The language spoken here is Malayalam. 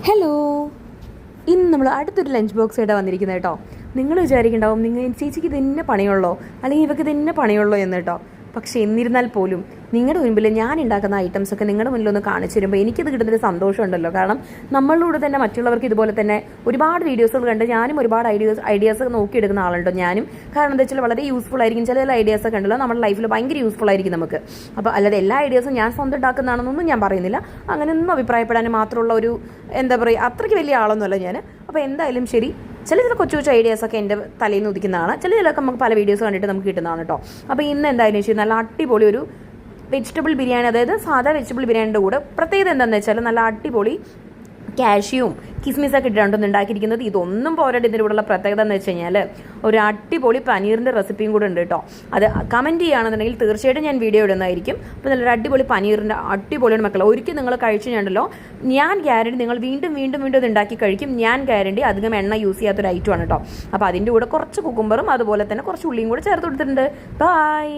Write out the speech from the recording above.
ഹലോ, ഇന്ന് നമ്മൾ അടുത്തൊരു ലഞ്ച് ബോക്സ് ആയിട്ടാണ് വന്നിരിക്കുന്നത് കേട്ടോ. നിങ്ങൾ വിചാരിക്കുന്നുണ്ടാവും ചേച്ചിക്ക് ഇത് തന്നെ പണിയുള്ളോ അല്ലെങ്കിൽ ഇവർക്ക് ഇത് തന്നെ പണിയുള്ളോ എന്ന് കേട്ടോ. പക്ഷേ എന്നിരുന്നാൽ പോലും നിങ്ങളുടെ മുൻപിൽ ഞാൻ ഉണ്ടാക്കുന്ന ഐറ്റംസൊക്കെ നിങ്ങളുടെ മുന്നിൽ ഒന്ന് കാണിച്ചു തരുമ്പോൾ എനിക്കത് കിട്ടുന്നൊരു സന്തോഷമുണ്ടല്ലോ. കാരണം നമ്മളിലൂടെ തന്നെ മറ്റുള്ളവർക്ക് ഇതുപോലെ തന്നെ ഒരുപാട് വീഡിയോസുകൾ കണ്ട് ഞാനും ഒരുപാട് ഐഡിയാസ് നോക്കിയെടുക്കുന്ന ആളുണ്ടോ ഞാനും. കാരണം എന്താ വെച്ചാൽ വളരെ യൂസ്ഫുൾ ആയിരിക്കും. ചില ഐഡിയാസൊക്കെ ഉണ്ടല്ലോ നമ്മുടെ ലൈഫിൽ ഭയങ്കര യൂസ്ഫുൾ ആയിരിക്കും നമുക്ക്. അപ്പോൾ അല്ലാതെ എല്ലാ ഐഡിയാസും ഞാൻ സ്വന്തം ഉണ്ടാക്കുന്നതാണെന്നൊന്നും ഞാൻ പറയുന്നില്ല. അങ്ങനെയൊന്നും അഭിപ്രായപ്പെടാൻ മാത്രമുള്ള ഒരു എന്താ പറയുക അത്രയ്ക്ക് വലിയ ആളൊന്നുമല്ല ഞാൻ. അപ്പോൾ എന്തായാലും ശരി, ചില കൊച്ചു കൊച്ചു ഐഡിയാസൊക്കെ എൻ്റെ തലയിൽ നിന്ന് ഉദിക്കുന്നതാണ്. ചിലതൊക്കെ നമുക്ക് പല വീഡിയോസ് കണ്ടിട്ട് നമുക്ക് കിട്ടുന്നതാണ് കേട്ടോ. അപ്പോൾ ഇന്ന് എന്തായാലും ശരി, നല്ല അടിപൊളി ഒരു വെജിറ്റബിൾ ബിരിയാണി, അതായത് സാധാ വെജിറ്റബിൾ ബിരിയാണിയുടെ കൂടെ പ്രത്യേകത എന്താണെന്ന് വെച്ചാൽ നല്ല അടിപൊളി കാഷ്യൂവും കിസ്മിസൊക്കെ ഇട്ടുകൊണ്ടൊന്നും ഉണ്ടാക്കിയിരിക്കുന്നത്. ഇതൊന്നും പോരാട്ട് ഇതിൻ്റെ കൂടെയുള്ള പ്രത്യേകത എന്ന് വെച്ച് കഴിഞ്ഞാൽ ഒരു അടിപൊളി പനീറിൻ്റെ റെസിപ്പിയും കൂടെ ഉണ്ട് കേട്ടോ. അത് കമൻറ്റ് ചെയ്യുകയാണെന്നുണ്ടെങ്കിൽ തീർച്ചയായിട്ടും ഞാൻ വീഡിയോ ഇടുന്നതായിരിക്കും. അപ്പോൾ നല്ലൊരു അടിപൊളി പനീറിൻ്റെ അടിപൊളിയാണ് മക്കളെ. ഒരിക്കലും നിങ്ങൾ കഴിച്ചിട്ടുണ്ടല്ലോ, ഞാൻ ഗ്യാരണ്ടി നിങ്ങൾ വീണ്ടും വീണ്ടും വീണ്ടും ഇത് ഉണ്ടാക്കി കഴിക്കും. ഞാൻ ഗ്യാരണ്ടി അധികം എണ്ണ യൂസ് ചെയ്യാത്തൊരു ഐറ്റമാണ് കേട്ടോ. അപ്പോൾ അതിൻ്റെ കൂടെ കുറച്ച് കുക്കുംബറും അതുപോലെ തന്നെ കുറച്ച് ഉള്ളിയും കൂടെ ചേർത്ത് കൊടുത്തിട്ടുണ്ട്. ബൈ.